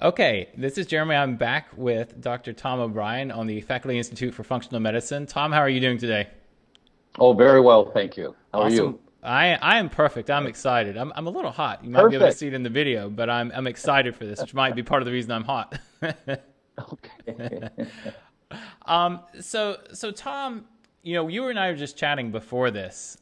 Okay, this is Jeremy. I'm back with Dr. Tom O'Brien on the Faculty Institute for Functional Medicine. Tom, how are you doing today? Oh, very well, thank you. How are Awesome. you? I am perfect. I'm excited. I'm a little hot. You might be able to Perfect. see it in the video, but I'm excited for this, which might be part of the reason I'm hot. Okay. So Tom, you and I were just chatting before this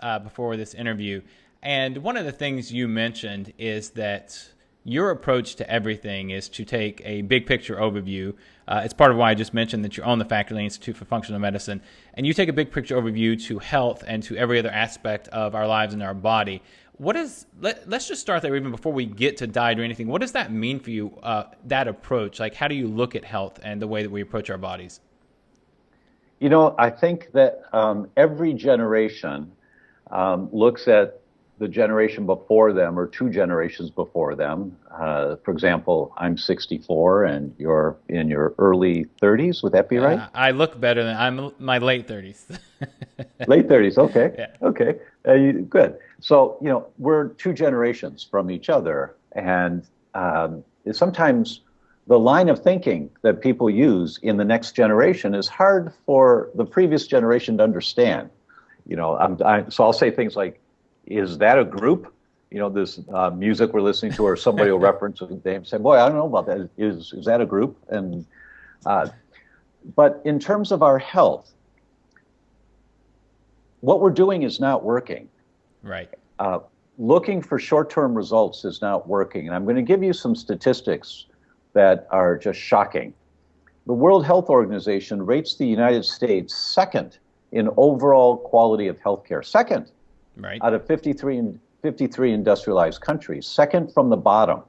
interview, and one of the things you mentioned is that your approach to everything is to take a big picture overview. It's part of why I just mentioned that you're on the Faculty Institute for Functional Medicine, and you take a big picture overview to health and to every other aspect of our lives and our body. Let's just start there even before we get to diet or anything. What does that mean for you, that approach? Like, how do you look at health and the way that we approach our bodies? I think that every generation looks at the generation before them or two generations before them. For example, I'm 64 and you're in your early 30s. Would that be right? I look better than I'm my late 30s. Late 30s. Okay. Yeah. Okay. Good. So, we're two generations from each other. And sometimes the line of thinking that people use in the next generation is hard for the previous generation to understand. So I'll say things like, is that a group? This music we're listening to, or somebody will reference it and say, boy, I don't know about that. Is that a group? And but in terms of our health, what we're doing is not working. Right. Looking for short-term results is not working. And I'm going to give you some statistics that are just shocking. The World Health Organization rates the United States second in overall quality of healthcare. Second. Right. Out of 53 industrialized countries, second from the bottom.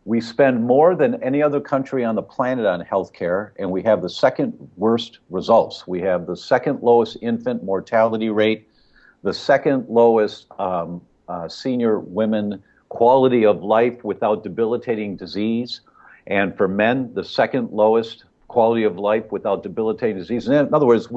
We spend more than any other country on the planet on healthcare, and we have the second worst results. We have the second lowest infant mortality rate, the second lowest senior women quality of life without debilitating disease, and for men, the second lowest quality of life without debilitating disease. In other words,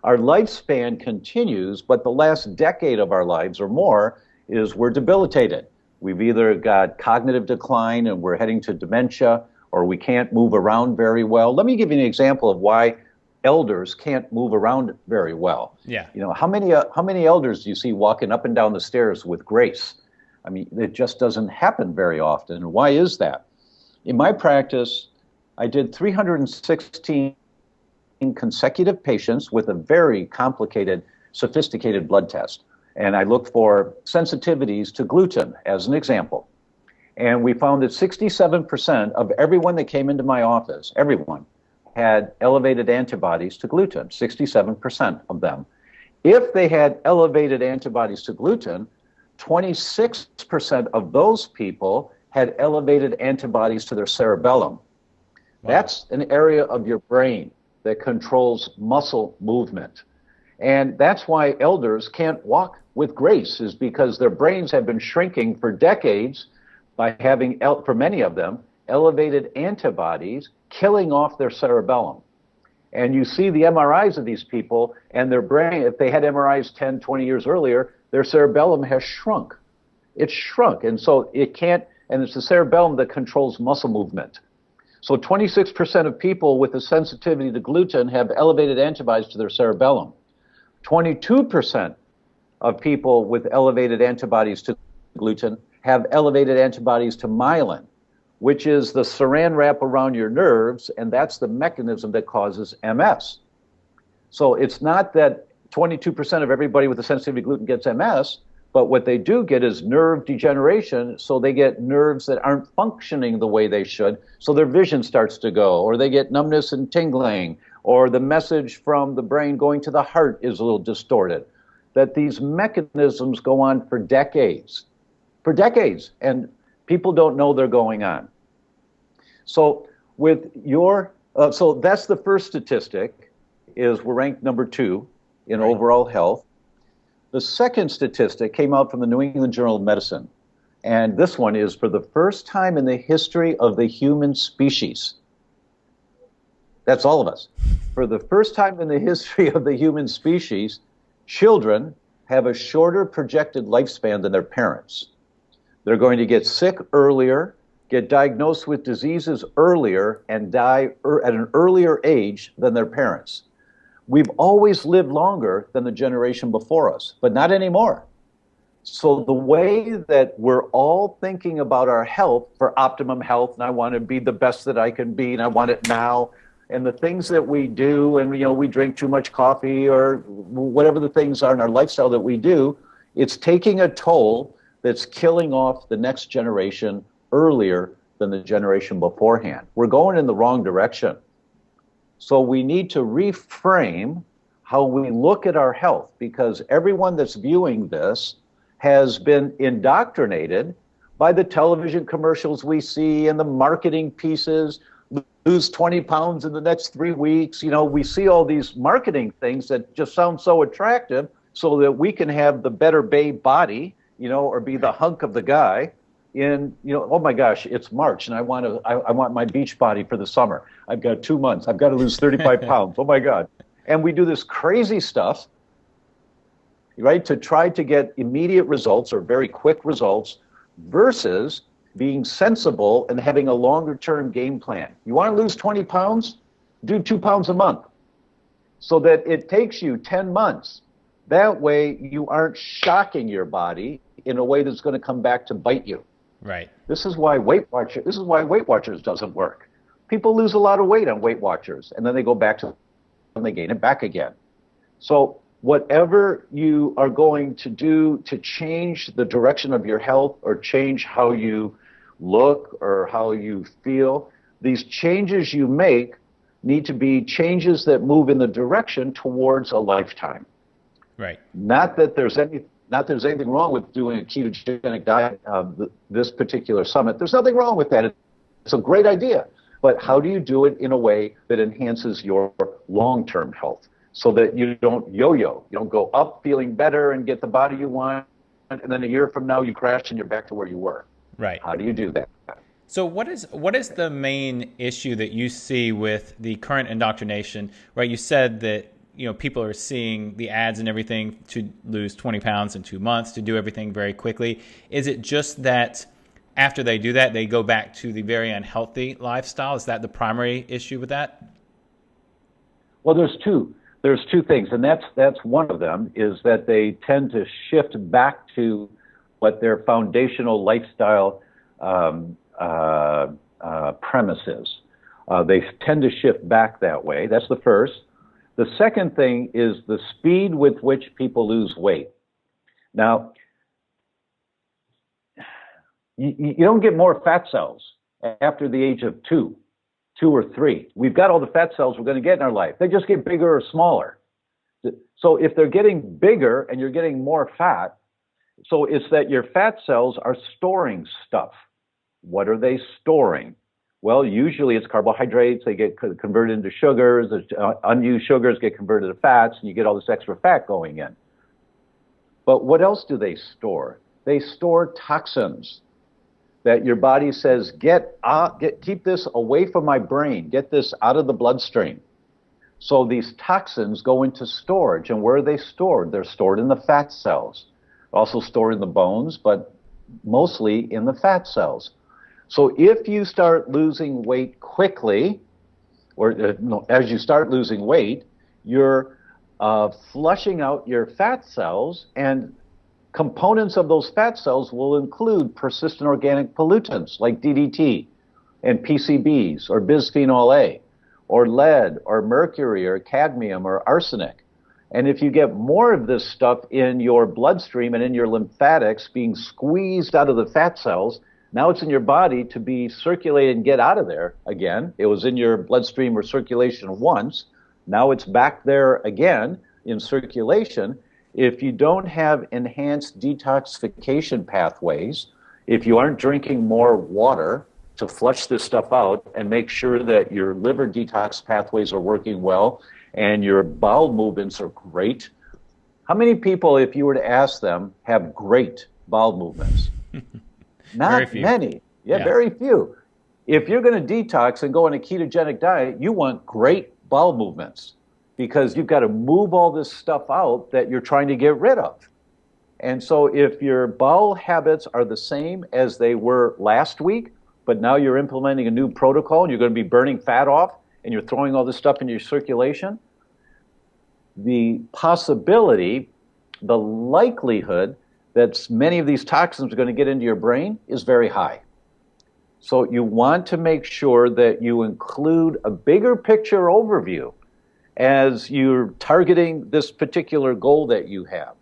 our lifespan continues, but the last decade of our lives or more is we're debilitated. We've either got cognitive decline and we're heading to dementia, or we can't move around very well. Let me give you an example of why elders can't move around very well. Yeah. How many elders do you see walking up and down the stairs with grace? I mean, it just doesn't happen very often. And why is that? In my practice, I did 316 consecutive patients with a very complicated, sophisticated blood test. And I looked for sensitivities to gluten as an example. And we found that 67% of everyone that came into my office, everyone, had elevated antibodies to gluten, 67% of them. If they had elevated antibodies to gluten, 26% of those people had elevated antibodies to their cerebellum. Wow. That's an area of your brain that controls muscle movement. And that's why elders can't walk with grace, is because their brains have been shrinking for decades by having, for many of them, elevated antibodies killing off their cerebellum. And you see the MRIs of these people, and their brain, if they had MRIs 10, 20 years earlier, their cerebellum has shrunk. It's shrunk, and so it can't, and it's the cerebellum that controls muscle movement. So 26% of people with a sensitivity to gluten have elevated antibodies to their cerebellum. 22% of people with elevated antibodies to gluten have elevated antibodies to myelin, which is the saran wrap around your nerves, and that's the mechanism that causes MS. So it's not that 22% of everybody with a sensitivity to gluten gets MS, but what they do get is nerve degeneration, so they get nerves that aren't functioning the way they should, so their vision starts to go, or they get numbness and tingling, or the message from the brain going to the heart is a little distorted. That these mechanisms go on for decades, and people don't know they're going on. So so that's the first statistic, is we're ranked number 2 in overall health. The second statistic came out from the New England Journal of Medicine, and this one is for the first time in the history of the human species. That's all of us. For the first time in the history of the human species, children have a shorter projected lifespan than their parents. They're going to get sick earlier, get diagnosed with diseases earlier and die at an earlier age than their parents. We've always lived longer than the generation before us, but not anymore. So the way that we're all thinking about our health for optimum health, and I want to be the best that I can be, and I want it now, and the things that we do, and we drink too much coffee or whatever the things are in our lifestyle that we do, it's taking a toll that's killing off the next generation earlier than the generation beforehand. We're going in the wrong direction. So we need to reframe how we look at our health, because everyone that's viewing this has been indoctrinated by the television commercials we see and the marketing pieces. Lose 20 pounds in the next 3 weeks. We see all these marketing things that just sound so attractive so that we can have the better babe body, or be the hunk of the guy oh my gosh, it's March and I want my beach body for the summer. I've got 2 months. I've got to lose 35 pounds. Oh my God. And we do this crazy stuff, right, to try to get immediate results or very quick results versus being sensible and having a longer-term game plan. You want to lose 20 pounds? Do 2 pounds a month so that it takes you 10 months. That way you aren't shocking your body in a way that's going to come back to bite you. Right. This is why Weight Watchers doesn't work. People lose a lot of weight on Weight Watchers, and then they go back to and they gain it back again. So whatever you are going to do to change the direction of your health or change how you look or how you feel, these changes you make need to be changes that move in the direction towards a lifetime. Right. Not that there's anything wrong with doing a ketogenic diet, this particular summit. There's nothing wrong with that. It's a great idea. But how do you do it in a way that enhances your long-term health so that you don't yo-yo? You don't go up feeling better and get the body you want, and then a year from now you crash and you're back to where you were. Right. How do you do that? So what is the main issue that you see with the current indoctrination? Right, you said that people are seeing the ads and everything to lose 20 pounds in 2 months, to do everything very quickly. Is it just that after they do that, they go back to the very unhealthy lifestyle? Is that the primary issue with that? Well, there's two things, and that's one of them, is that they tend to shift back to what their foundational lifestyle premise is. They tend to shift back that way. That's the first. The second thing is the speed with which people lose weight. Now, you don't get more fat cells after the age of 2 or 3. We've got all the fat cells we're going to get in our life. They just get bigger or smaller. So if they're getting bigger and you're getting more fat, so it's that your fat cells are storing stuff. What are they storing? Well, usually it's carbohydrates. They get converted into sugars. Unused sugars get converted to fats, and you get all this extra fat going in. But what else do they store? They store toxins that your body says, keep this away from my brain. Get this out of the bloodstream. So these toxins go into storage. And where are they stored? They're stored in the fat cells. Also stored in the bones, but mostly in the fat cells. So if you start losing weight quickly, or as you start losing weight, you're flushing out your fat cells, and components of those fat cells will include persistent organic pollutants like DDT and PCBs or bisphenol A or lead or mercury or cadmium or arsenic. And if you get more of this stuff in your bloodstream and in your lymphatics being squeezed out of the fat cells, now it's in your body to be circulated and get out of there again. It was in your bloodstream or circulation once. Now it's back there again in circulation. If you don't have enhanced detoxification pathways, if you aren't drinking more water to flush this stuff out and make sure that your liver detox pathways are working well and your bowel movements are great. How many people, if you were to ask them, have great bowel movements? Not many. Yeah, very few. If you're going to detox and go on a ketogenic diet, you want great bowel movements because you've got to move all this stuff out that you're trying to get rid of. And so if your bowel habits are the same as they were last week, but now you're implementing a new protocol, and you're going to be burning fat off, and you're throwing all this stuff into your circulation, the possibility, the likelihood that many of these toxins are going to get into your brain is very high. So you want to make sure that you include a bigger picture overview as you're targeting this particular goal that you have.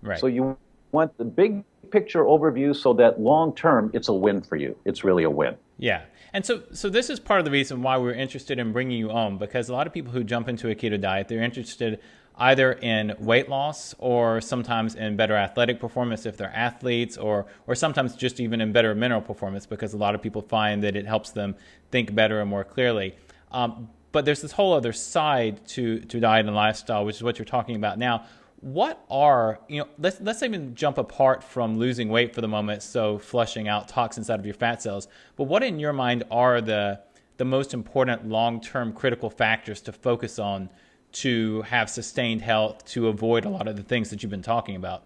Right. So you want the big picture overview so that long term it's a win for you. It's really a win. Yeah. And so this is part of the reason why we're interested in bringing you on, because a lot of people who jump into a keto diet, they're interested either in weight loss or sometimes in better athletic performance if they're athletes, or sometimes just even in better mental performance, because a lot of people find that it helps them think better and more clearly. But there's this whole other side to diet and lifestyle, which is what you're talking about now. What are, let's even jump apart from losing weight for the moment, so flushing out toxins out of your fat cells, but what in your mind are the most important long-term critical factors to focus on to have sustained health, to avoid a lot of the things that you've been talking about?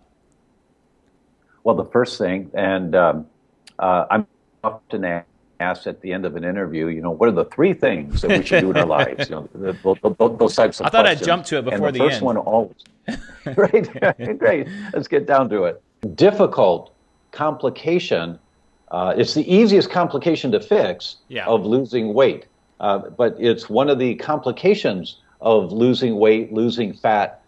Well, the first thing, and I'm often asked at the end of an interview, what are the three things that we should do in our lives? Those types of questions. I thought I'd jump to it before the end. And the first one always, right? Great. Let's get down to it. Difficult complication. It's the easiest complication to fix of losing weight, but it's one of the complications of losing weight, losing fat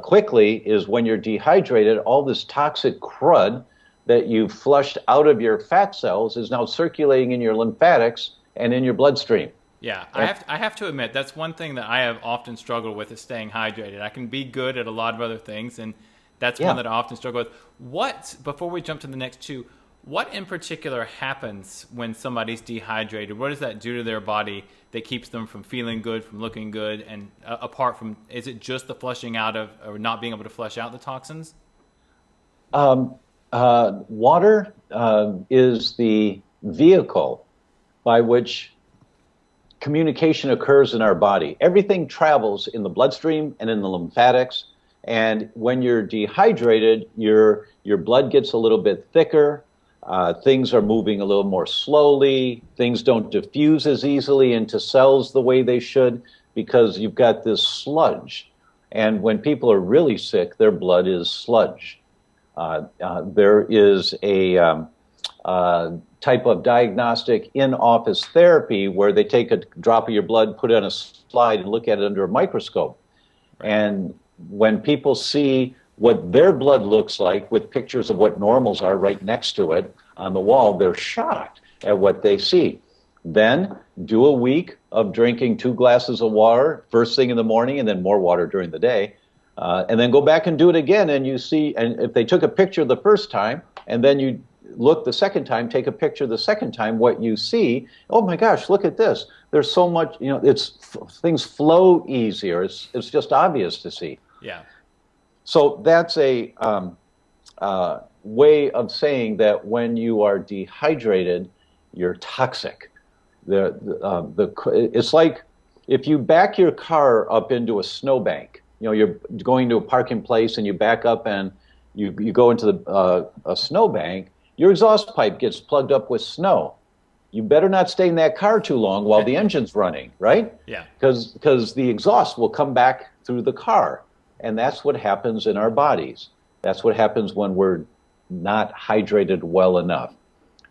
quickly, is when you're dehydrated, all this toxic crud that you've flushed out of your fat cells is now circulating in your lymphatics and in your bloodstream. Yeah, I have to admit, that's one thing that I have often struggled with, is staying hydrated. I can be good at a lot of other things, and that's one that I often struggle with. Before we jump to the next two, what in particular happens when somebody's dehydrated? What does that do to their body that keeps them from feeling good, from looking good? And apart from, is it just the flushing out of, or not being able to flush out the toxins? Water is the vehicle by which communication occurs in our body. Everything travels in the bloodstream and in the lymphatics. And when you're dehydrated, your blood gets a little bit thicker. Things are moving a little more slowly. Things don't diffuse as easily into cells the way they should, because you've got this sludge. And when people are really sick, their blood is sludge. There is a type of diagnostic in-office therapy where they take a drop of your blood, put it on a slide, and look at it under a microscope. Right. And when people see what their blood looks like with pictures of what normals are right next to it on the wall, they're shocked at what they see. Then do a week of drinking 2 glasses of water first thing in the morning, and then more water during the day. And then go back and do it again, and you see, and if they took a picture the first time, and then you look the second time, take a picture the second time, what you see, oh my gosh, look at this. There's so much, things flow easier. It's just obvious to see. Yeah. So that's a way of saying that when you are dehydrated, you're toxic. It's like if you back your car up into a snowbank. You're going to a parking place and you back up and you go into a snowbank, your exhaust pipe gets plugged up with snow. You better not stay in that car too long while the engine's running, right? Yeah. Because the exhaust will come back through the car. And that's what happens in our bodies. That's what happens when we're not hydrated well enough.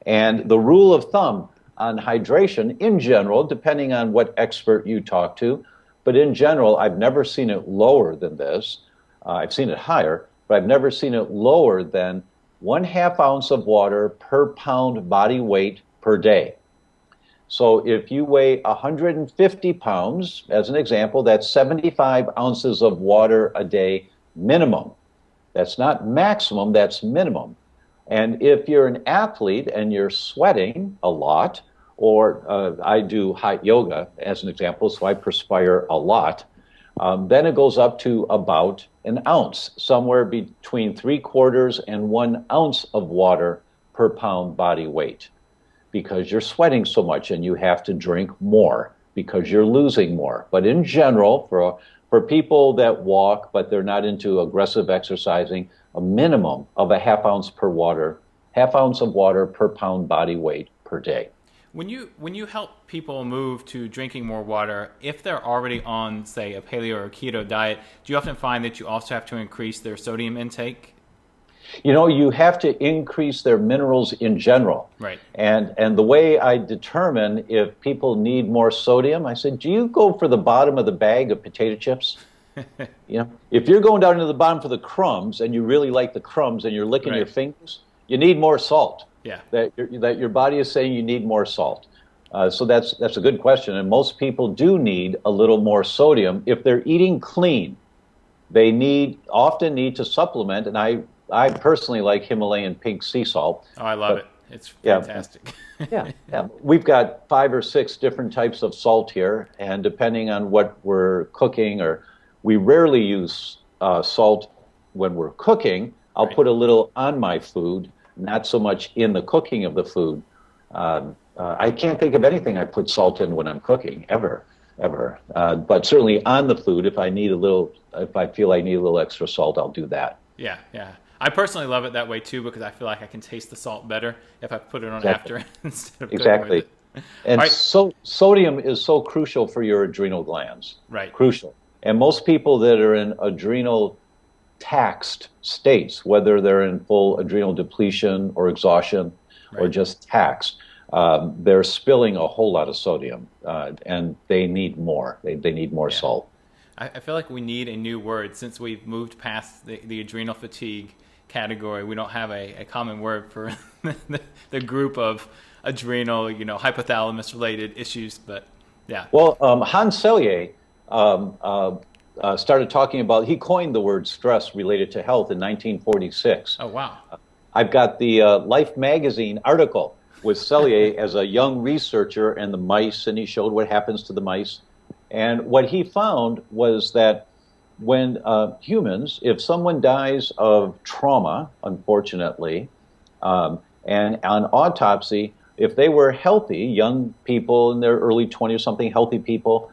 And the rule of thumb on hydration in general, depending on what expert you talk to, but in general, I've never seen it lower than this. I've seen it higher, but I've never seen it lower than 1/2 ounce of water per pound body weight per day. So if you weigh 150 pounds, as an example, that's 75 ounces of water a day minimum. That's not maximum, that's minimum. And if you're an athlete and you're sweating a lot, or I do hot yoga as an example, so I perspire a lot, then it goes up to about an ounce, somewhere between 3/4 and 1 ounce of water per pound body weight, because you're sweating so much and you have to drink more because you're losing more. But in general, for people that walk but they're not into aggressive exercising, a minimum of 1/2 ounce of water per pound body weight per day. When you help people move to drinking more water, if they're already on, say, a paleo or keto diet, do you often find that you also have to increase their sodium intake? You have to increase their minerals in general. Right. And the way I determine if people need more sodium, I said, do you go for the bottom of the bag of potato chips? If you're going down into the bottom for the crumbs and you really like the crumbs and you're licking your fingers, you need more salt. Yeah. That your body is saying you need more salt. So that's a good question. And most people do need a little more sodium. If they're eating clean, they often need to supplement. And I personally like Himalayan pink sea salt. Oh, I love it. It's fantastic. Yeah. We've got 5 or 6 different types of salt here, and depending on what we're cooking, or we rarely use salt when we're cooking. I'll put a little on my food, not so much in the cooking of the food. I can't think of anything I put salt in when I'm cooking, ever. But certainly on the food, if I feel I need a little extra salt, I'll do that. Yeah. I personally love it that way too, because I feel like I can taste the salt better if I put it on after instead of cooking with it. And sodium is so crucial for your adrenal glands. Right. Crucial. And most people that are in adrenal taxed states, whether they're in full adrenal depletion or exhaustion or just taxed, they're spilling a whole lot of sodium, and they need more. They need more salt. I feel like we need a new word since we've moved past the adrenal fatigue category. We don't have a common word for the group of adrenal, hypothalamus related issues, but yeah. Well, Hans Selye started talking about, he coined the word stress related to health in 1946. Oh, wow. I've got the Life magazine article with Selye as a young researcher and the mice, and he showed what happens to the mice. And what he found was that when humans, if someone dies of trauma, unfortunately, and on autopsy, if they were healthy, young people in their early 20s or something, healthy people,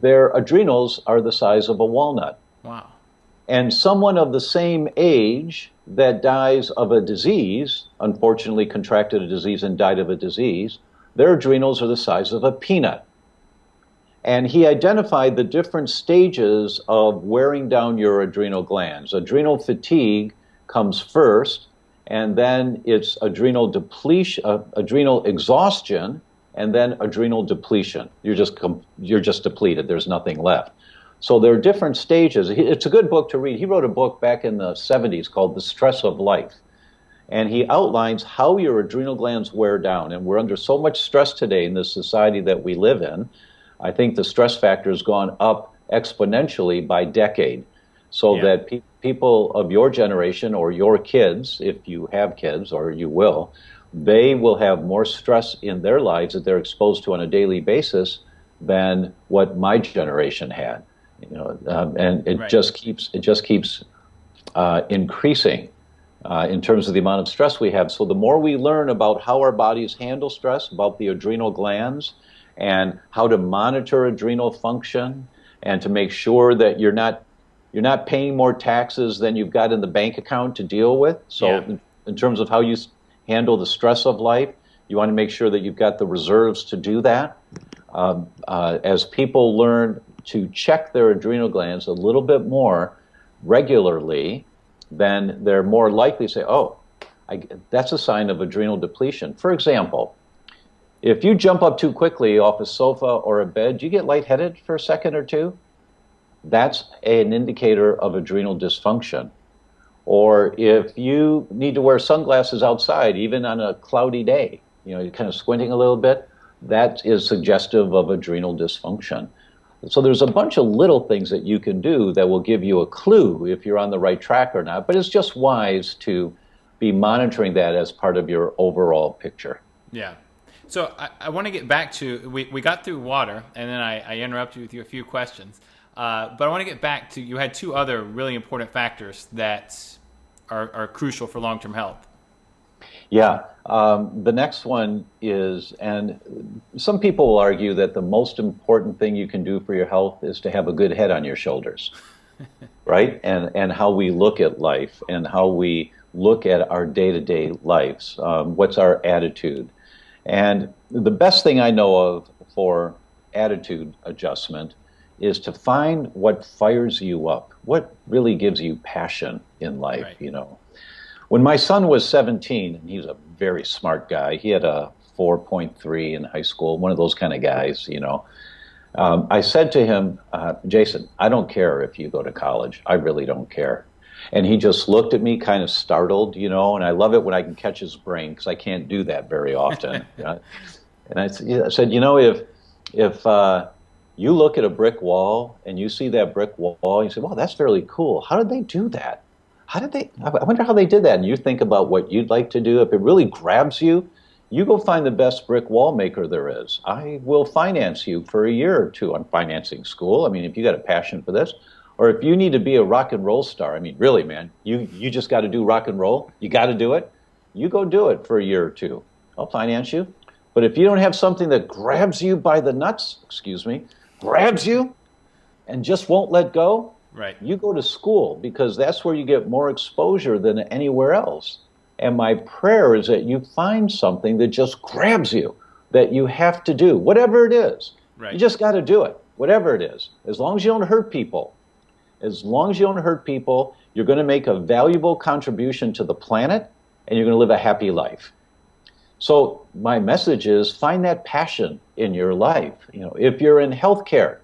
their adrenals are the size of a walnut. Wow. And someone of the same age that dies of a disease, unfortunately contracted a disease and died of a disease, their adrenals are the size of a peanut. And he identified the different stages of wearing down your adrenal glands. Adrenal fatigue comes first, and then it's adrenal depletion, adrenal exhaustion, and then adrenal depletion. You're just depleted. There's nothing left. So there are different stages. It's a good book to read. He wrote a book back in the 70s called The Stress of Life. And he outlines how your adrenal glands wear down. And we're under so much stress today in this society that we live in. I think the stress factor has gone up exponentially by decade. So that people of your generation or your kids, if you have kids or you will, they will have more stress in their lives that they're exposed to on a daily basis than what my generation had. And it just keeps increasing in terms of the amount of stress we have. So the more we learn about how our bodies handle stress, about the adrenal glands, and how to monitor adrenal function, and to make sure that you're not paying more taxes than you've got in the bank account to deal with. So in terms of how you handle the stress of life, you want to make sure that you've got the reserves to do that. As people learn to check their adrenal glands a little bit more regularly, then they're more likely to say, that's a sign of adrenal depletion. For example, if you jump up too quickly off a sofa or a bed, do you get lightheaded for a second or two? That's an indicator of adrenal dysfunction. Or if you need to wear sunglasses outside, even on a cloudy day, you're kind of squinting a little bit, that is suggestive of adrenal dysfunction. So there's a bunch of little things that you can do that will give you a clue if you're on the right track or not, but it's just wise to be monitoring that as part of your overall picture. Yeah. So I want to get back to, we got through water, and then I interrupted you with a few questions. But I want to get back to, you had 2 other really important factors that are crucial for long-term health. Yeah. The next one is, and some people will argue that the most important thing you can do for your health is to have a good head on your shoulders, right? And how we look at life and how we look at our day-to-day lives. What's our attitude? And the best thing I know of for attitude adjustment is to find what fires you up, what really gives you passion in life, Right. you know. When my son was 17, and he's a very smart guy, he had a 4.3 in high school, one of those kind of guys, you know. I said to him, Jason, I don't care if you go to college. I really don't care. And he just looked at me kind of startled, you know, and I love it when I can catch his brain because I can't do that very often. And I said, you know, if you look at a brick wall and you see that brick wall, you say, well, that's fairly cool. How did they do that? How did they, I wonder how they did that. And you think about what you'd like to do. If it really grabs you, you go find the best brick wall maker there is. I will finance you for a year or two on financing school. I mean, if you got a passion for this, or if you need to be a rock and roll star, I mean, really, man, you just got to do rock and roll. You got to do it. You go do it for a year or two. I'll finance you. But if you don't have something that grabs you by the nuts, excuse me, grabs you and just won't let go, Right. you go to school because that's where you get more exposure than anywhere else. And my prayer is that you find something that just grabs you, that you have to do, whatever it is. Right. You just got to do it, whatever it is. As long as you don't hurt people, as long as you don't hurt people, you're going to make a valuable contribution to the planet and you're going to live a happy life. So my message is find that passion in your life. You know, if you're in healthcare,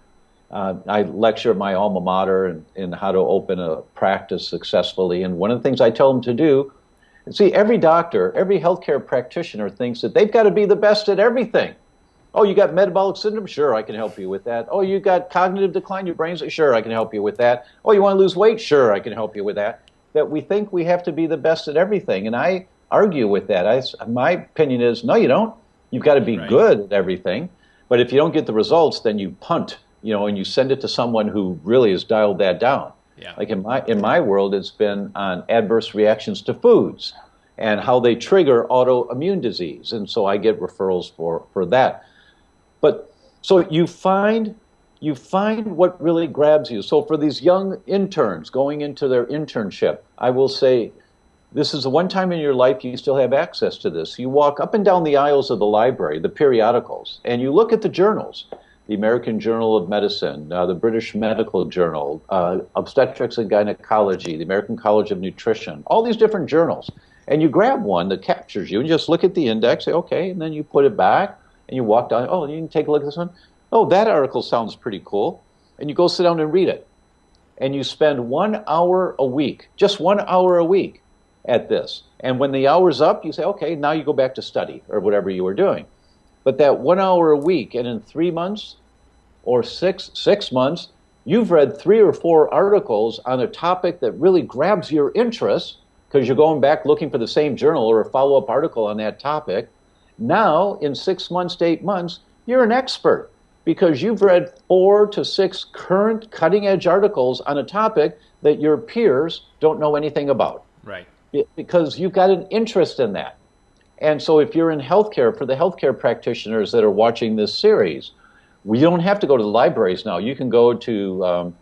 I lecture at my alma mater in how to open a practice successfully. And one of the things I tell them to do, and see, every doctor, every healthcare practitioner thinks that they've got to be the best at everything. Oh, you got metabolic syndrome? Sure, I can help you with that. Oh, you got cognitive decline, your brain's, sure, I can help you with that. Oh, you want to lose weight? Sure, I can help you with that. That we think we have to be the best at everything. And I argue with that. My opinion is, no, you don't. You've got to be good at everything. But if you don't get the results, then you punt, you know, and you send it to someone who really has dialed that down. Yeah. Like in my world, it's been on adverse reactions to foods and how they trigger autoimmune disease. And so I get referrals for that. But so you find what really grabs you. So for these young interns going into their internship, I will say, this is the one time in your life you still have access to this. You walk up and down the aisles of the library, the periodicals, and you look at the journals. The American Journal of Medicine, the British Medical Journal, Obstetrics and Gynecology, the American College of Nutrition, all these different journals. And you grab one that captures you and just look at the index, say, okay, and then you put it back and you walk down, oh, you can take a look at this one. Oh, that article sounds pretty cool. And you go sit down and read it. And you spend 1 hour a week, just 1 hour a week at this. And when the hour's up, you say, okay, now you go back to study or whatever you were doing. But that 1 hour a week, and in 3 months or six months, you've read 3 or 4 articles on a topic that really grabs your interest because you're going back looking for the same journal or a follow-up article on that topic. Now, in 6 months to 8 months, you're an expert because you've read 4 to 6 current cutting-edge articles on a topic that your peers don't know anything about. Right. Because you've got an interest in that. And so if you're in healthcare, for the healthcare practitioners that are watching this series, we don't have to go to the libraries now. You can go to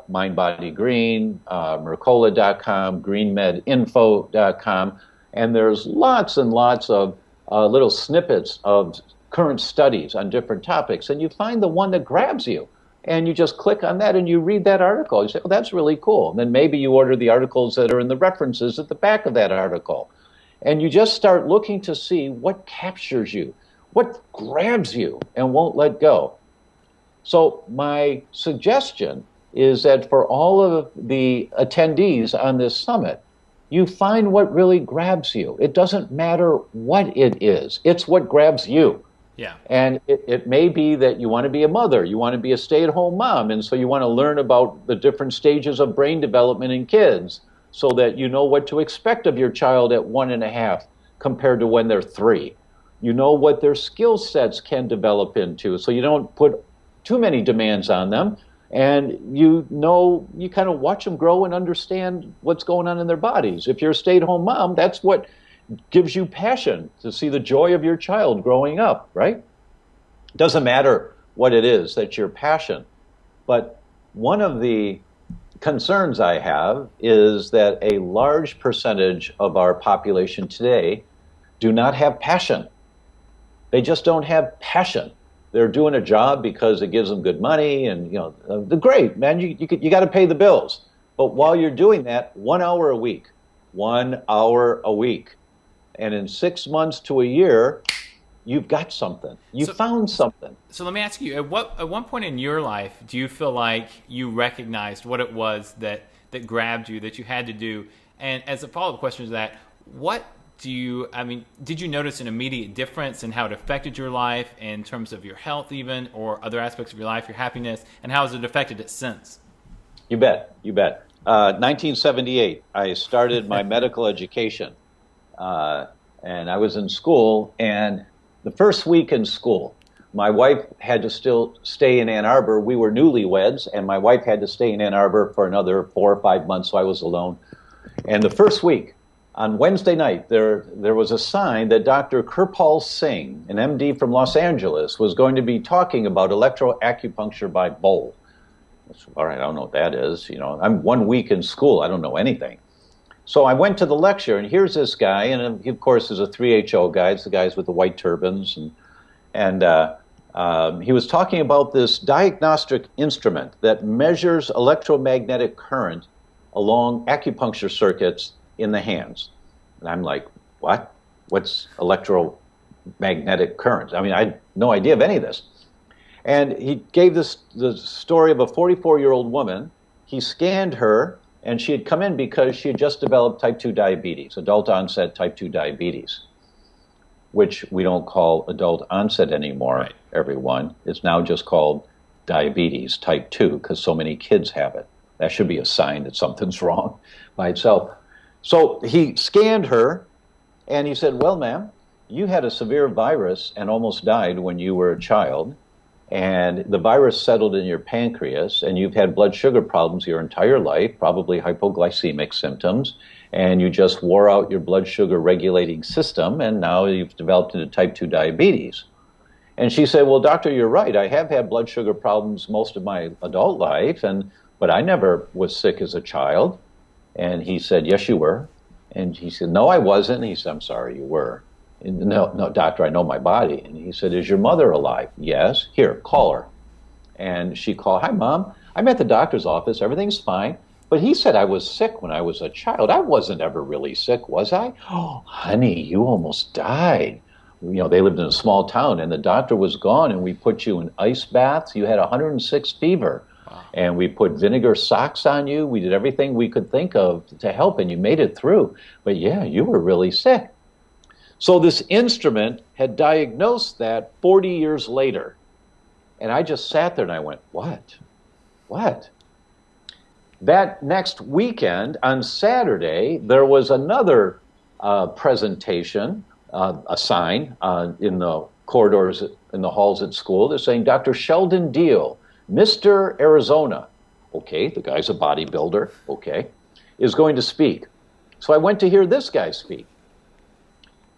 Mind Body Green, Mercola.com, GreenMedInfo.com, and there's lots and lots of little snippets of current studies on different topics, and you find the one that grabs you. And you just click on that and you read that article. You say, oh, that's really cool. And then maybe you order the articles that are in the references at the back of that article. And you just start looking to see what captures you, what grabs you and won't let go. So my suggestion is that for all of the attendees on this summit, you find what really grabs you. It doesn't matter what it is. It's what grabs you. Yeah. And it may be that you want to be a mother, you want to be a stay-at-home mom, and so you want to learn about the different stages of brain development in kids so that you know what to expect of your child at 1.5 compared to when they're 3. You know what their skill sets can develop into, so you don't put too many demands on them, and you kind of watch them grow and understand what's going on in their bodies. If you're a stay-at-home mom, that's what gives you passion to see the joy of your child growing up, right? Doesn't matter what it is that's your passion. But one of the concerns I have is that a large percentage of our population today do not have passion. They just don't have passion. They're doing a job because it gives them good money, and they're great, man. You got to pay the bills. But while you're doing that, 1 hour a week, 1 hour a week, and in 6 months to a year, you've got something. You found something. So let me ask you: at one point in your life, do you feel like you recognized what it was that grabbed you, that you had to do? And as a follow-up question to that, did you notice an immediate difference in how it affected your life in terms of your health even, or other aspects of your life, your happiness, and how has it affected it since? You bet. 1978, I started my medical education, and I was in school, and the first week in school, my wife had to still stay in Ann Arbor. We were newlyweds, and my wife had to stay in Ann Arbor for another 4 or 5 months, so I was alone. And the first week, on Wednesday night, there was a sign that Dr. Kirpal Singh, an MD from Los Angeles, was going to be talking about electroacupuncture by bowl. All right, I don't know what that is. I'm 1 week in school. I don't know anything. So I went to the lecture, and here's this guy, and he, of course, is a 3HO guy. It's the guys with the white turbans, and he was talking about this diagnostic instrument that measures electromagnetic current along acupuncture circuits in the hands. And I'm like, what? What's electromagnetic current? I mean, I had no idea of any of this. And he gave the story of a 44-year-old woman. He scanned her, and she had come in because she had just developed type 2 diabetes, adult onset type 2 diabetes, which we don't call adult onset anymore, right, everyone. It's now just called diabetes type 2 because so many kids have it. That should be a sign that something's wrong by itself. So he scanned her, and he said, well, ma'am, you had a severe virus and almost died when you were a child, and the virus settled in your pancreas, and you've had blood sugar problems your entire life, probably hypoglycemic symptoms, and you just wore out your blood sugar regulating system, and now you've developed into type 2 diabetes. And she said, well, doctor, you're right. I have had blood sugar problems most of my adult life, but I never was sick as a child. And he said, yes, you were. And he said, no, I wasn't. And he said, I'm sorry, you were. And, no, doctor, I know my body. And he said, is your mother alive? Yes. Here, call her. And she called, hi, Mom. I'm at the doctor's office. Everything's fine. But he said I was sick when I was a child. I wasn't ever really sick, was I? Oh, honey, you almost died. They lived in a small town, and the doctor was gone, and we put you in ice baths. You had 106 fever. And we put vinegar socks on you. We did everything we could think of to help, and you made it through. But yeah, you were really sick. So this instrument had diagnosed that 40 years later. And I just sat there and I went, what? What? That next weekend, on Saturday, there was another presentation, a sign in the corridors, in the halls at school. They're saying, Dr. Sheldon Deal, Mr. Arizona, okay, the guy's a bodybuilder, okay, is going to speak. So I went to hear this guy speak.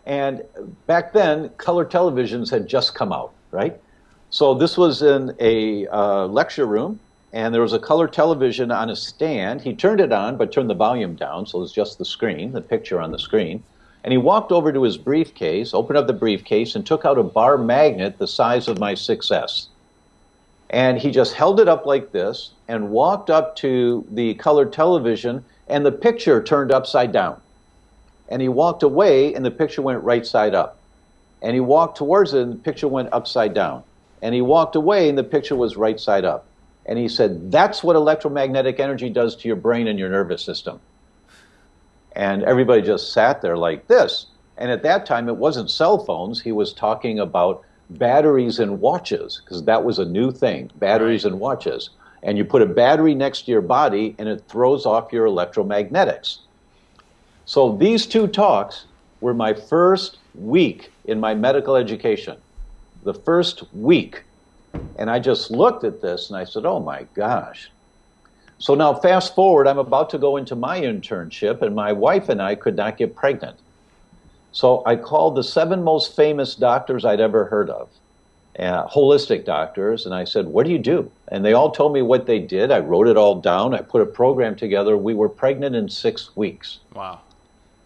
And back then, color televisions had just come out, right? So this was in a lecture room, and there was a color television on a stand. He turned it on, but turned the volume down, so it was just the screen, the picture on the screen. And he walked over to his briefcase, opened up the briefcase, and took out a bar magnet the size of my 6S. And he just held it up like this and walked up to the color television, and the picture turned upside down. And he walked away, and the picture went right side up. And he walked towards it, and the picture went upside down. And he walked away, and the picture was right side up. And he said, that's what electromagnetic energy does to your brain and your nervous system. And everybody just sat there like this. And at that time, it wasn't cell phones. He was talking about batteries in watches, because that was a new thing, batteries in watches. And you put a battery next to your body, and it throws off your electromagnetics. So these two talks were my first week in my medical education, the first week. And I just looked at this, and I said, oh, my gosh. So now fast forward, I'm about to go into my internship, and my wife and I could not get pregnant. So I called the 7 most famous doctors I'd ever heard of, holistic doctors, and I said, what do you do? And they all told me what they did. I wrote it all down. I put a program together. We were pregnant in 6 weeks. Wow.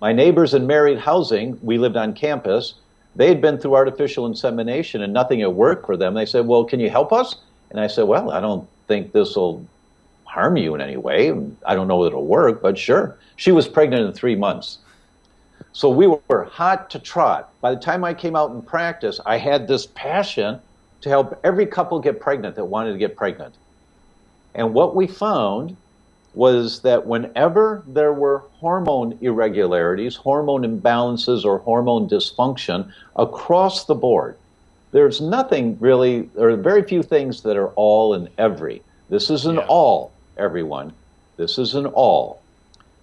My neighbors in married housing, we lived on campus, They had been through artificial insemination and nothing had worked for them. They said, well, can you help us? And I said, well, I don't think this will harm you in any way. I don't know that it'll work, but sure. She was pregnant in 3 months. So we were hot to trot. By the time I came out in practice, I had this passion to help every couple get pregnant that wanted to get pregnant. And what we found was that whenever there were hormone irregularities, hormone imbalances, or hormone dysfunction across the board, there's nothing really, there are very few things that are all and every. This is an all, everyone. This is an all.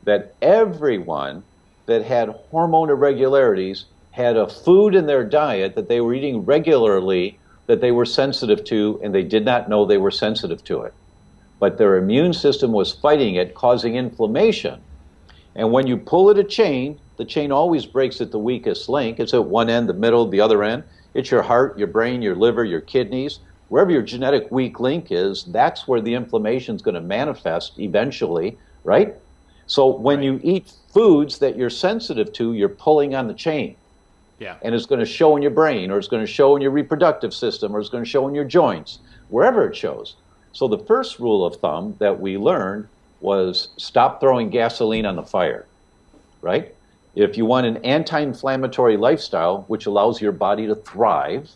That everyone that had hormone irregularities had a food in their diet that they were eating regularly that they were sensitive to, and they did not know they were sensitive to it. But their immune system was fighting it, causing inflammation. And when you pull at a chain, the chain always breaks at the weakest link. It's at one end, the middle, the other end. It's your heart, your brain, your liver, your kidneys. Wherever your genetic weak link is, that's where the inflammation is going to manifest eventually, right? So when you eat foods that you're sensitive to, you're pulling on the chain. Yeah. And it's going to show in your brain, or it's going to show in your reproductive system, or it's going to show in your joints, wherever it shows. So the first rule of thumb that we learned was stop throwing gasoline on the fire, right? If you want an anti-inflammatory lifestyle, which allows your body to thrive,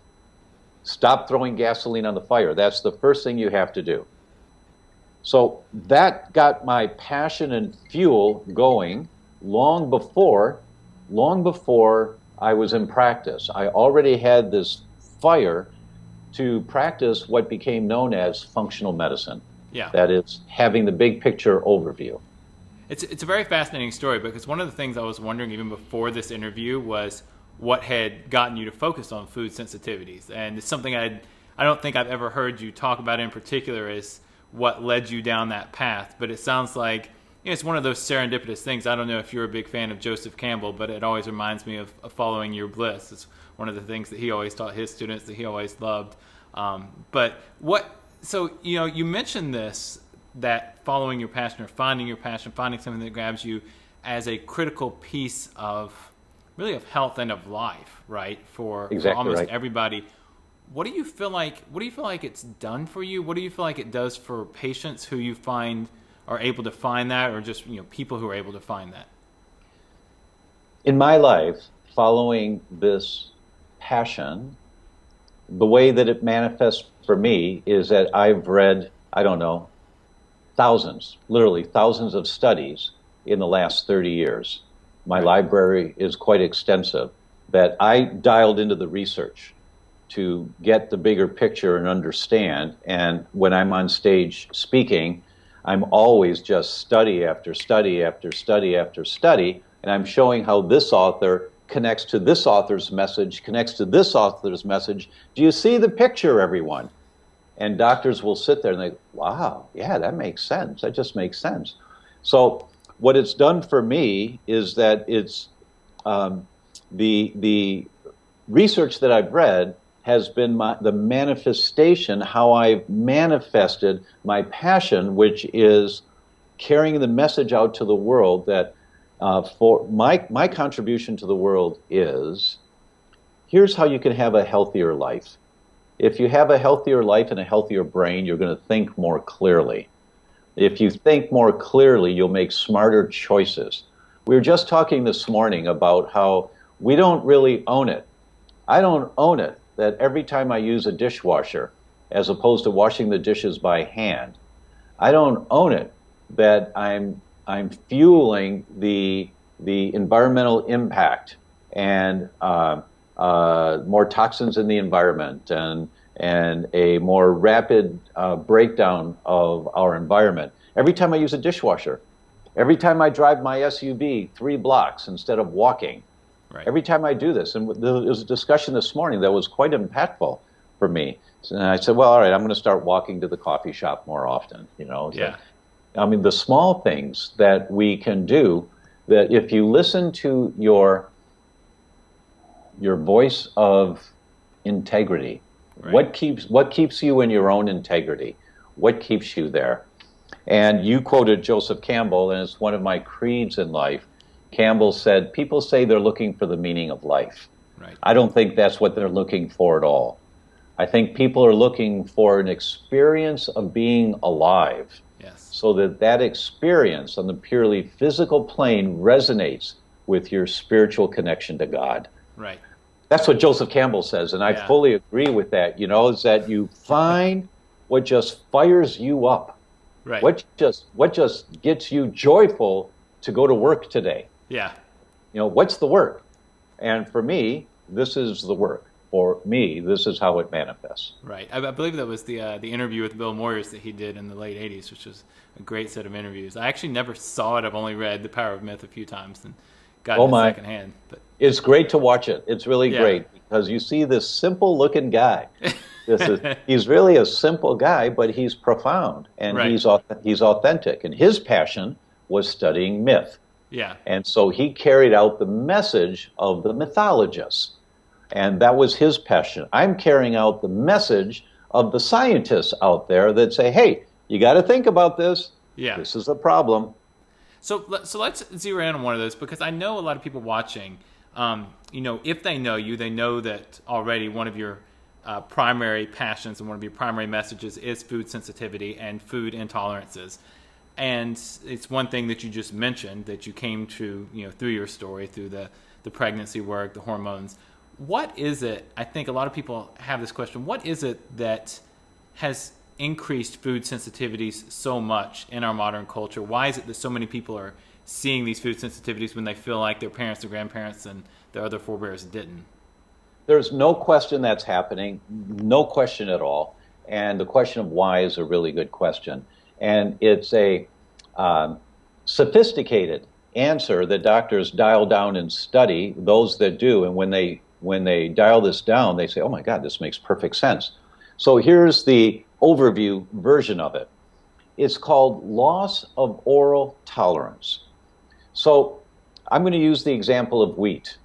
stop throwing gasoline on the fire. That's the first thing you have to do. So that got my passion and fuel going long before I was in practice. I already had this fire to practice what became known as functional medicine. Yeah. That is having the big picture overview. It's a very fascinating story, because one of the things I was wondering even before this interview was what had gotten you to focus on food sensitivities. And it's something I don't think I've ever heard you talk about in particular as what led you down that path. But it sounds like it's one of those serendipitous things. I don't know if you're a big fan of Joseph Campbell, but it always reminds me of Following Your Bliss. It's one of the things that he always taught his students, that he always loved. So you mentioned this, that following your passion, or finding your passion, finding something that grabs you, as a critical piece of health and of life, right? For almost everybody. What do you feel like it's done for you? What do you feel like it does for patients who you find are able to find that, or just people who are able to find that? In my life, following this passion, the way that it manifests for me is that I've read, literally thousands of studies in the last 30 years. My library is quite extensive, that I dialed into the research to get the bigger picture and understand. And when I'm on stage speaking, I'm always just study after study after study after study, and I'm showing how this author connects to this author's message, connects to this author's message. Do you see the picture, everyone? And doctors will sit there and they, wow, yeah, that makes sense. That just makes sense. So what it's done for me is that it's the research that I've read has been the manifestation, how I've manifested my passion, which is carrying the message out to the world that for my contribution to the world is, here's how you can have a healthier life. If you have a healthier life and a healthier brain, you're going to think more clearly. If you think more clearly, you'll make smarter choices. We were just talking this morning about how we don't really own it. I don't own it that every time I use a dishwasher, as opposed to washing the dishes by hand, I don't own it that I'm fueling the environmental impact and more toxins in the environment and a more rapid breakdown of our environment. Every time I use a dishwasher, every time I drive my SUV 3 blocks instead of walking, every time I do this, and there was a discussion this morning that was quite impactful for me. And I said, well, all right, I'm going to start walking to the coffee shop more often. Yeah. I mean, the small things that we can do, that if you listen to your voice of integrity, what keeps you in your own integrity? What keeps you there? And you quoted Joseph Campbell, and it's one of my creeds in life. Campbell said, people say they're looking for the meaning of life. Right. I don't think that's what they're looking for at all. I think people are looking for an experience of being alive, Yes. so that that experience on the purely physical plane resonates with your spiritual connection to God. Right. That's what Joseph Campbell says, and I Yeah. fully agree with that. Is that you find what just fires you up, Right. what just gets you joyful to go to work today. Yeah. What's the work? And for me, this is the work. For me, this is how it manifests. Right. I believe that was the interview with Bill Moyers that he did in the late '80s, which was a great set of interviews. I actually never saw it. I've only read The Power of Myth a few times and got it secondhand. But it's great to watch it. It's really great because you see this simple-looking guy. He's really a simple guy, but he's profound and Right. he's authentic. And his passion was studying myth. Yeah. And so he carried out the message of the mythologists. And that was his passion. I'm carrying out the message of the scientists out there that say, hey, you got to think about this. Yeah. This is a problem. So let's zero in on one of those, because I know a lot of people watching, if they know you, they know that already one of your primary passions and one of your primary messages is food sensitivity and food intolerances. And it's one thing that you just mentioned that you came to, through your story, through the pregnancy work, the hormones. What is it? I think a lot of people have this question. What is it that has increased food sensitivities so much in our modern culture? Why is it that so many people are seeing these food sensitivities when they feel like their parents, their grandparents, and their other forebears didn't? There's no question that's happening, no question at all. And the question of why is a really good question. And it's a sophisticated answer that doctors dial down and study, those that do. And when they dial this down, they say, oh my God, this makes perfect sense. So here's the overview version of it. It's called loss of oral tolerance. So I'm going to use the example of wheat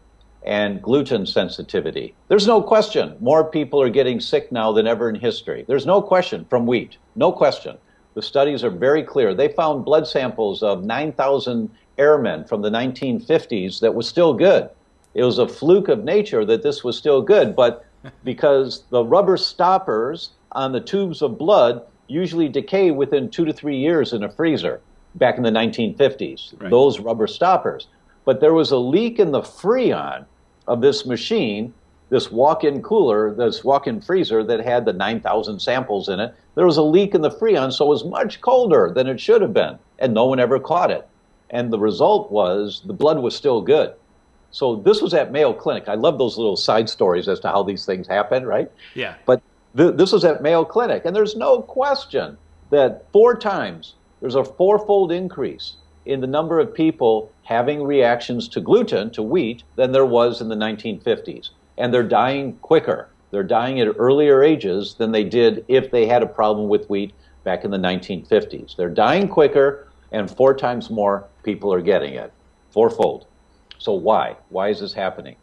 and gluten sensitivity. There's no question more people are getting sick now than ever in history. There's no question from wheat, no question. The studies are very clear. They found blood samples of 9,000 airmen from the 1950s that was still good. It was a fluke of nature that this was still good, but because the rubber stoppers on the tubes of blood usually decay within 2 to 3 years in a freezer back in the 1950s, right. Those rubber stoppers. But there was a leak in the freon of this machine, this walk-in cooler, this walk-in freezer that had the 9,000 samples in it. There was a leak in the freon, so it was much colder than it should have been, and no one ever caught it. And the result was the blood was still good. So this was at Mayo Clinic. I love those little side stories as to how these things happen, right? Yeah. But this was at Mayo Clinic, and there's no question that there's a fourfold increase in the number of people having reactions to gluten, to wheat, than there was in the 1950s. And they're dying quicker. They're dying at earlier ages than they did if they had a problem with wheat back in the 1950s. They're dying quicker, and 4 times more people are getting it, fourfold. So why? Why is this happening?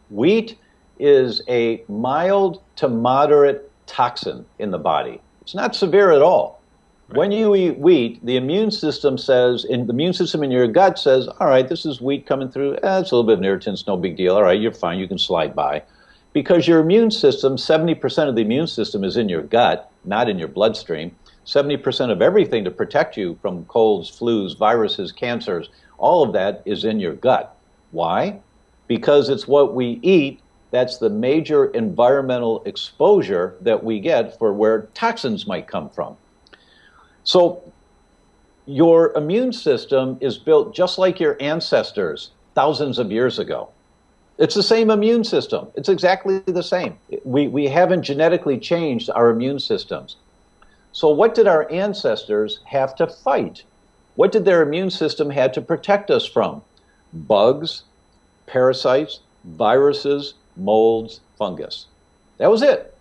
Wheat is a mild to moderate toxin in the body. It's not severe at all. Right. When you eat wheat, the immune system in your gut says, all right, this is wheat coming through. It's a little bit of irritants, no big deal. All right, you're fine. You can slide by. Because your immune system, 70% of the immune system is in your gut, not in your bloodstream. 70% of everything to protect you from colds, flus, viruses, cancers, all of that is in your gut. Why? Because it's what we eat. That's the major environmental exposure that we get for where toxins might come from. So your immune system is built just like your ancestors thousands of years ago. It's the same immune system. It's exactly the same. We haven't genetically changed our immune systems. So what did our ancestors have to fight? What did their immune system have to protect us from? Bugs, parasites, viruses, molds, fungus. That was it.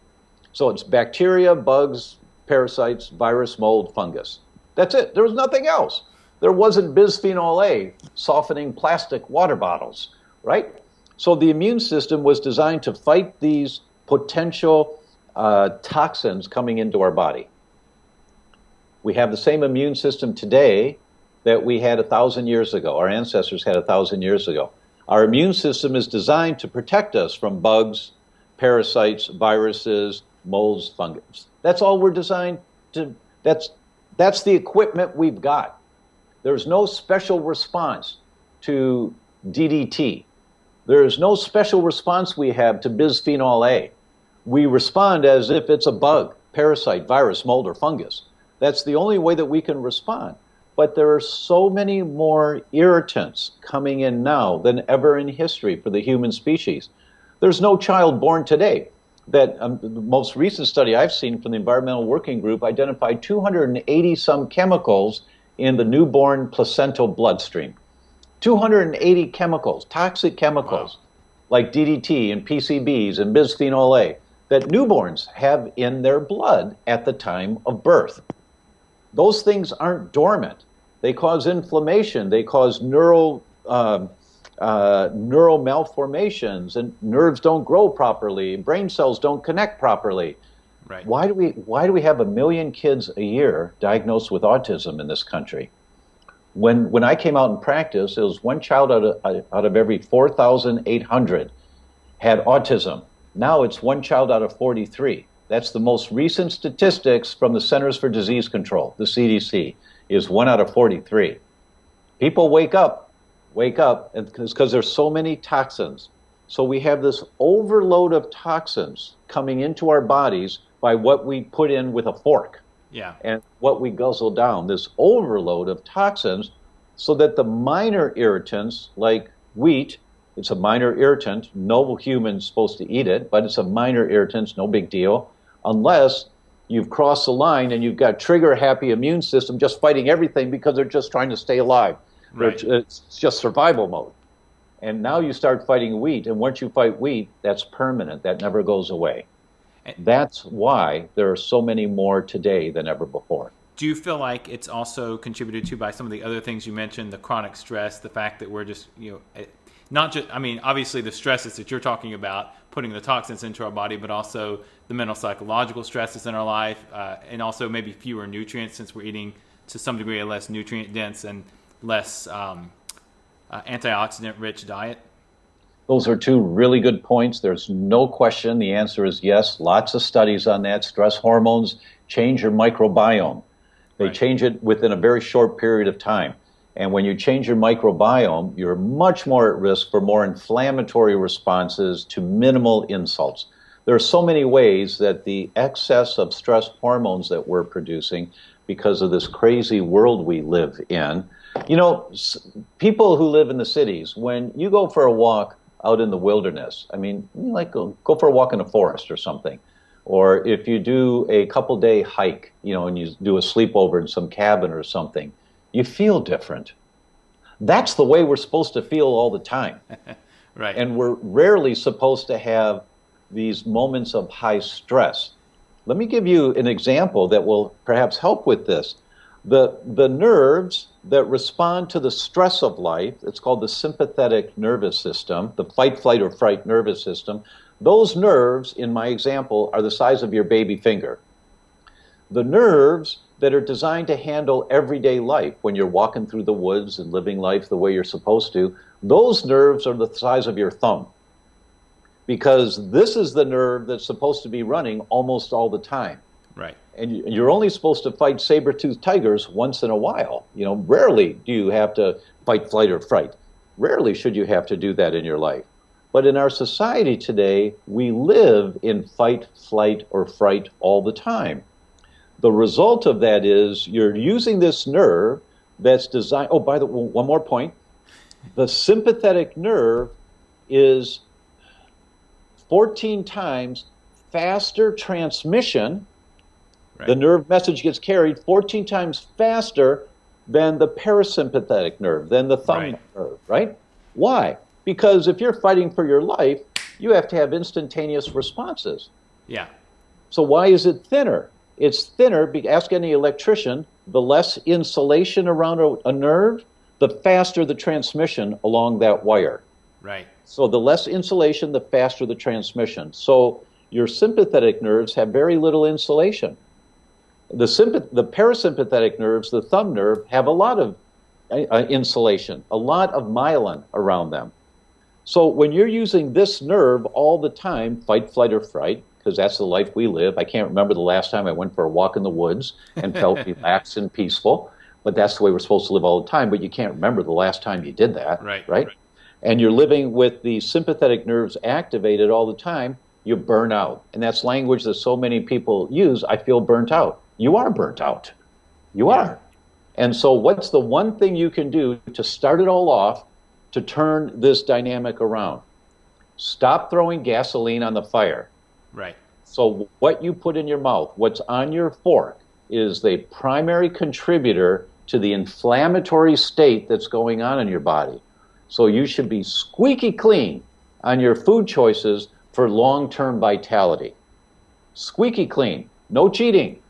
So it's bacteria, bugs, parasites, virus, mold, fungus. That's it. There was nothing else. There wasn't bisphenol A softening plastic water bottles, right? So the immune system was designed to fight these potential toxins coming into our body. We have the same immune system today that we had 1,000 years ago, our ancestors had 1,000 years ago. Our immune system is designed to protect us from bugs, parasites, viruses, molds, fungus. That's all we're designed to, that's the equipment we've got. There's no special response to DDT. There is no special response we have to bisphenol A. We respond as if it's a bug, parasite, virus, mold, or fungus. That's the only way that we can respond. But there are so many more irritants coming in now than ever in history for the human species. There's no child born today that the most recent study I've seen from the Environmental Working Group identified 280 some chemicals in the newborn placental bloodstream. 280 chemicals, toxic chemicals, like DDT and PCBs and bisphenol A, that newborns have in their blood at the time of birth. Those things aren't dormant. They cause inflammation. They cause neural malformations, and nerves don't grow properly. Brain cells don't connect properly. Right. Why do we have 1 million kids a year diagnosed with autism in this country? When I came out in practice, it was one child out of every 4,800 had autism. Now it's one child out of 43. That's the most recent statistics from the Centers for Disease Control, the CDC, is 1 out of 43. People wake up, because there's so many toxins. So we have this overload of toxins coming into our bodies by what we put in with a fork. Yeah. And what we guzzle down, this overload of toxins, so that the minor irritants like wheat, it's a minor irritant, no human's supposed to eat it, but it's a minor irritant, no big deal, unless you've crossed the line and you've got trigger-happy immune system just fighting everything because they're just trying to stay alive. Right. It's just survival mode. And now you start fighting wheat, and once you fight wheat, that's permanent. That never goes away. That's why there are so many more today than ever before. Do you feel like it's also contributed to by some of the other things you mentioned, the chronic stress, the fact that we're just, not just, I mean, obviously the stresses that you're talking about, putting the toxins into our body, but also the mental psychological stresses in our life, and also maybe fewer nutrients since we're eating to some degree a less nutrient dense and less antioxidant rich diet? Those are two really good points. There's no question. The answer is yes. Lots of studies on that. Stress hormones change your microbiome. They change it within a very short period of time. And when you change your microbiome, you're much more at risk for more inflammatory responses to minimal insults. There are so many ways that the excess of stress hormones that we're producing because of this crazy world we live in. People who live in the cities, when you go for a walk out in the wilderness, I mean, like go for a walk in a forest or something. Or if you do a couple-day hike, and you do a sleepover in some cabin or something, you feel different. That's the way we're supposed to feel all the time. Right. And we're rarely supposed to have these moments of high stress. Let me give you an example that will perhaps help with this. The nerves that respond to the stress of life, it's called the sympathetic nervous system, the fight, flight, or fright nervous system. Those nerves, in my example, are the size of your baby finger. The nerves that are designed to handle everyday life when you're walking through the woods and living life the way you're supposed to, those nerves are the size of your thumb. Because this is the nerve that's supposed to be running almost all the time. Right. And you're only supposed to fight saber-toothed tigers once in a while. Rarely do you have to fight, flight, or fright. Rarely should you have to do that in your life. But in our society today, we live in fight, flight, or fright all the time. The result of that is you're using this nerve that's designed... Oh, by the way, one more point. The sympathetic nerve is 14 times faster transmission. Right. The nerve message gets carried 14 times faster than the parasympathetic nerve, than the thumb nerve, right? Why? Because if you're fighting for your life, you have to have instantaneous responses. Yeah. So why is it thinner? It's thinner, ask any electrician, the less insulation around a nerve, the faster the transmission along that wire. Right. So the less insulation, the faster the transmission. So your sympathetic nerves have very little insulation. The parasympathetic nerves, the thumb nerve, have a lot of insulation, a lot of myelin around them. So when you're using this nerve all the time, fight, flight, or fright, because that's the life we live. I can't remember the last time I went for a walk in the woods and felt relaxed and peaceful, but that's the way we're supposed to live all the time. But you can't remember the last time you did that, right? And you're living with the sympathetic nerves activated all the time, you burn out. And that's language that so many people use. I feel burnt out. You are burnt out. You are. And so what's the one thing you can do to start it all off to turn this dynamic around? Stop throwing gasoline on the fire. Right. So what you put in your mouth, what's on your fork, is the primary contributor to the inflammatory state that's going on in your body. So you should be squeaky clean on your food choices for long-term vitality. Squeaky clean, no cheating.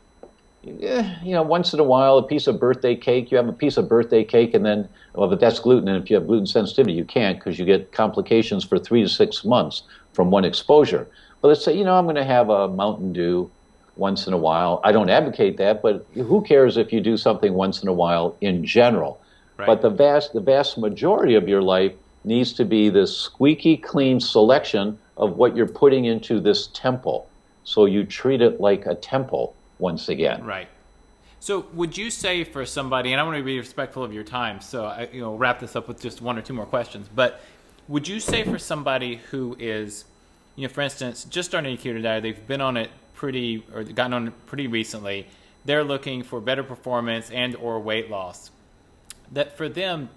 Once in a while, a piece of birthday cake, you have a piece of birthday cake, and then, well, but that's gluten, and if you have gluten sensitivity, you can't, because you get complications for 3 to 6 months from one exposure. But let's say, I'm going to have a Mountain Dew once in a while. I don't advocate that, but who cares if you do something once in a while in general? Right. But the vast majority of your life needs to be this squeaky clean selection of what you're putting into this temple. So you treat it like a temple once again. Right. So would you say for somebody, and I want to be respectful of your time, so I wrap this up with just 1 or 2 more questions, but would you say for somebody who is, for instance, just starting a keto diet, they've been on it gotten on it pretty recently, they're looking for better performance and or weight loss, that for them,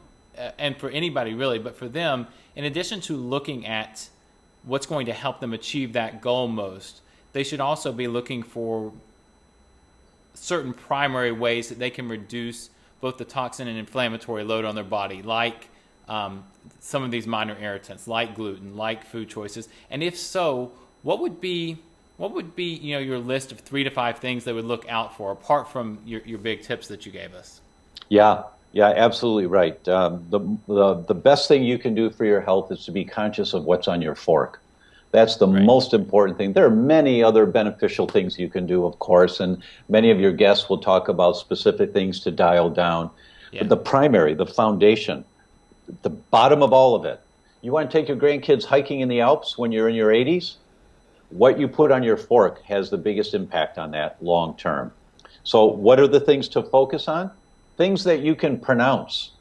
and for anybody really, but for them, in addition to looking at what's going to help them achieve that goal most, they should also be looking for certain primary ways that they can reduce both the toxin and inflammatory load on their body, like some of these minor irritants, like gluten, like food choices. And if so, what would be your list of 3 to 5 things they would look out for, apart from your big tips that you gave us? Yeah, absolutely right. The best thing you can do for your health is to be conscious of what's on your fork. That's the most important thing. There are many other beneficial things you can do, of course, and many of your guests will talk about specific things to dial down. Yeah. But the primary, the foundation, the bottom of all of it, you want to take your grandkids hiking in the Alps when you're in your 80s? What you put on your fork has the biggest impact on that long term. So what are the things to focus on? Things that you can pronounce.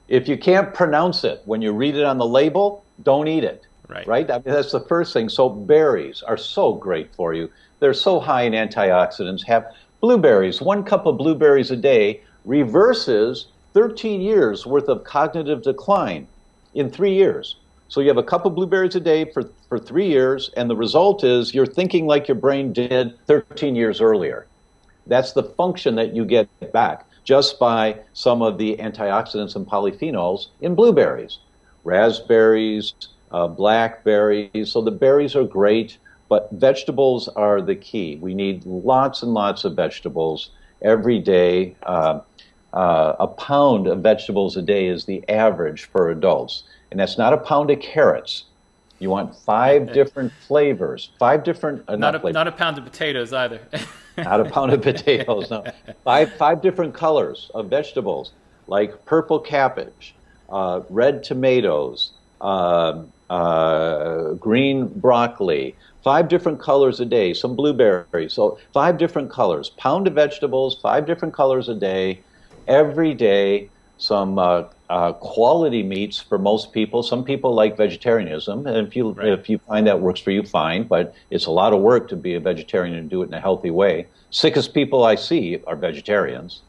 If you can't pronounce it when you read it on the label, don't eat it. Right? I mean, that's the first thing. So berries are so great for you. They're so high in antioxidants. Have blueberries. 1 cup of blueberries a day reverses 13 years worth of cognitive decline in 3 years. So you have a cup of blueberries a day for 3 years, and the result is you're thinking like your brain did 13 years earlier. That's the function that you get back just by some of the antioxidants and polyphenols in blueberries. Raspberries, blackberries. So the berries are great, but vegetables are the key. We need lots and lots of vegetables every day. A pound of vegetables a day is the average for adults. And that's not a pound of carrots. You want 5 different flavors, 5 different... not a pound of potatoes either. Not a pound of potatoes, no. 5 different colors of vegetables, like purple cabbage, red tomatoes, green broccoli, 5 different colors a day, some blueberries. So 5 different colors, pound of vegetables, 5 different colors a day, every day. Some quality meats for most people. Some people like vegetarianism, and if you find that works for you, fine. But it's a lot of work to be a vegetarian and do it in a healthy way. Sickest people I see are vegetarians,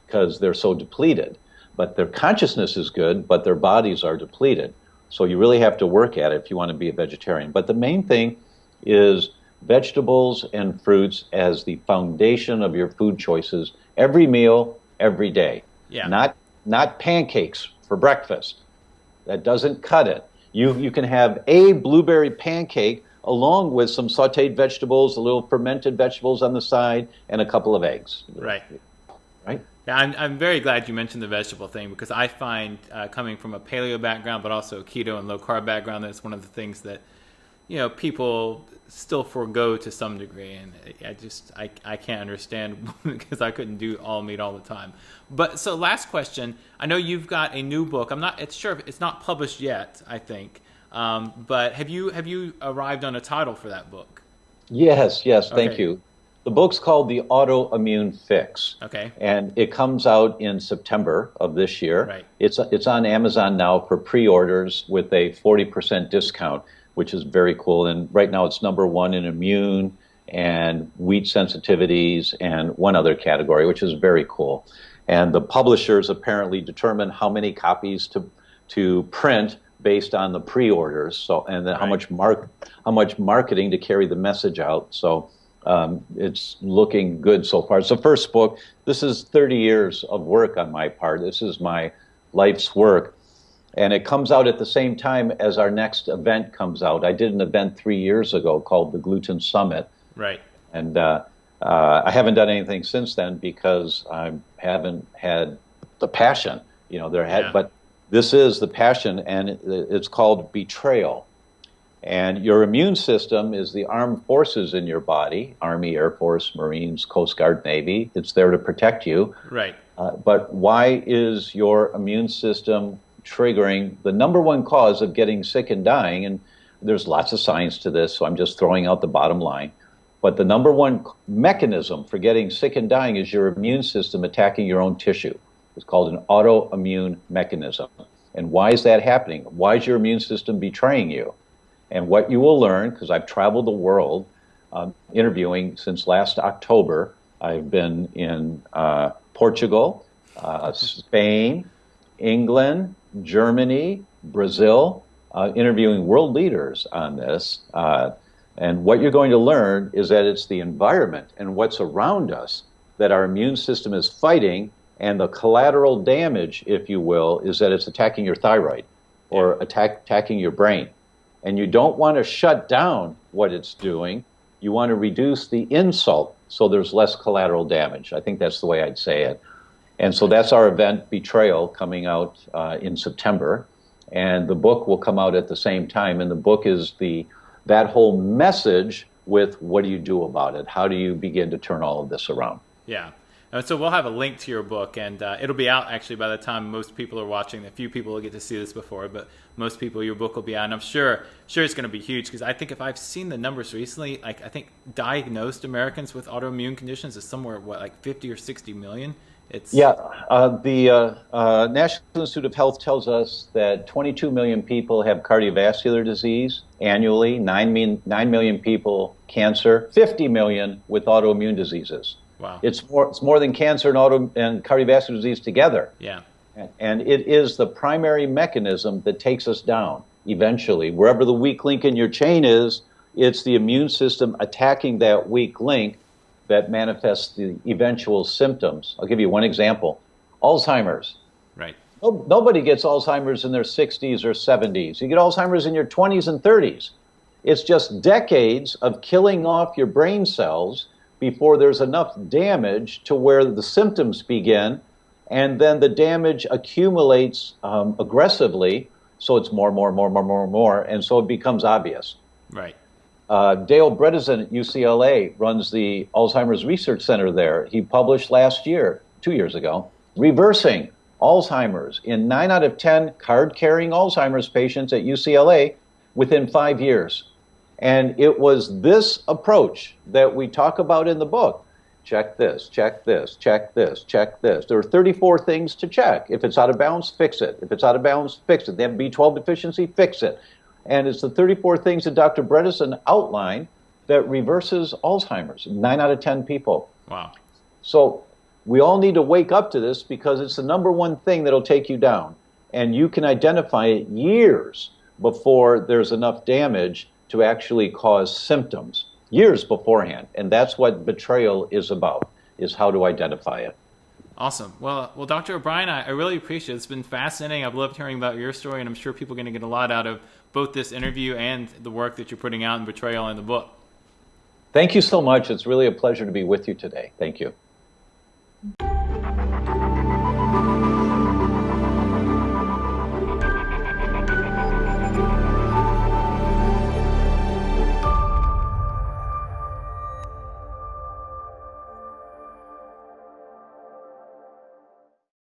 because they're so depleted. But their consciousness is good, but their bodies are depleted. So you really have to work at it if you want to be a vegetarian. But the main thing is vegetables and fruits as the foundation of your food choices every meal, every day. Not pancakes for breakfast. That doesn't cut it. You can have a blueberry pancake along with some sautéed vegetables, a little fermented vegetables on the side, and a couple of eggs. Right. Yeah, I'm very glad you mentioned the vegetable thing, because I find, coming from a paleo background, but also a keto and low carb background, that's one of the things that people still forego to some degree, and I can't understand because I couldn't do all meat all the time. But so last question, I know you've got a new book. I'm not it's sure it's not published yet, I think. But have you arrived on a title for that book? Yes, yes, thank Okay. you. The book's called The Autoimmune Fix. Okay. And it comes out in September of this year. Right. It's on Amazon now for pre-orders with a 40% discount, which is very cool. And right now it's number one in immune and wheat sensitivities and one other category, which is very cool. And the publishers apparently determine how many copies to print based on the pre-orders. So and then Right. how much marketing to carry the message out. So it's looking good so far. It's the first book. This is 30 years of work on my part. This is my life's work. And it comes out at the same time as our next event comes out. I did an event 3 years ago called the Gluten Summit. Right. And I haven't done anything since then because I haven't had the passion. But this is the passion, and it's called betrayal. And your immune system is the armed forces in your body, Army, Air Force, Marines, Coast Guard, Navy. It's there to protect you. Right. But why is your immune system triggering the number one cause of getting sick and dying? And there's lots of science to this, so I'm just throwing out the bottom line. But the number one mechanism for getting sick and dying is your immune system attacking your own tissue. It's called an autoimmune mechanism. And why is that happening? Why is your immune system betraying you? And what you will learn, because I've traveled the world interviewing since last October. I've been in Portugal, Spain, England, Germany, Brazil, interviewing world leaders on this. And what you're going to learn is that it's the environment and what's around us that our immune system is fighting, and the collateral damage, if you will, is that it's attacking your thyroid or attacking your brain. And you don't want to shut down what it's doing. You want to reduce the insult so there's less collateral damage. I think that's the way I'd say it. And so that's our event, Betrayal, coming out in September. And the book will come out at the same time. And the book is that whole message with what do you do about it? How do you begin to turn all of this around? Yeah. So we'll have a link to your book, and it'll be out actually by the time most people are watching. A few people will get to see this before, but most people, your book will be out. And I'm sure it's going to be huge, because I think if I've seen the numbers recently, I think diagnosed Americans with autoimmune conditions is somewhere, like 50 or 60 million? The National Institute of Health tells us that 22 million people have cardiovascular disease annually, 9 million people cancer, 50 million with autoimmune diseases. Wow. It's more than cancer and cardiovascular disease together. Yeah. And it is the primary mechanism that takes us down eventually. Wherever the weak link in your chain is, it's the immune system attacking that weak link that manifests the eventual symptoms. I'll give you one example. Alzheimer's. Right. Nobody gets Alzheimer's in their 60s or 70s. You get Alzheimer's in your 20s and 30s. It's just decades of killing off your brain cells before there's enough damage to where the symptoms begin, and then the damage accumulates aggressively, so it's more, and so it becomes obvious. Right. Dale Bredesen at UCLA runs the Alzheimer's Research Center there. He published 2 years ago, reversing Alzheimer's in 9 out of 10 card-carrying Alzheimer's patients at UCLA within 5 years. And it was this approach that we talk about in the book. Check this, check this, check this, check this. There are 34 things to check. If it's out of balance, fix it. If it's out of balance, fix it. They have B12 deficiency, fix it. And it's the 34 things that Dr. Bredesen outlined that reverses Alzheimer's, 9 out of 10 people. Wow. So we all need to wake up to this, because it's the number one thing that'll take you down. And you can identify it years before there's enough damage to actually cause symptoms, years beforehand. And that's what betrayal is about, is how to identify it. Awesome. Well, Dr. O'Brien, I really appreciate it. It's been fascinating. I've loved hearing about your story, and I'm sure people are going to get a lot out of both this interview and the work that you're putting out in Betrayal and the book. Thank you so much. It's really a pleasure to be with you today. Thank you.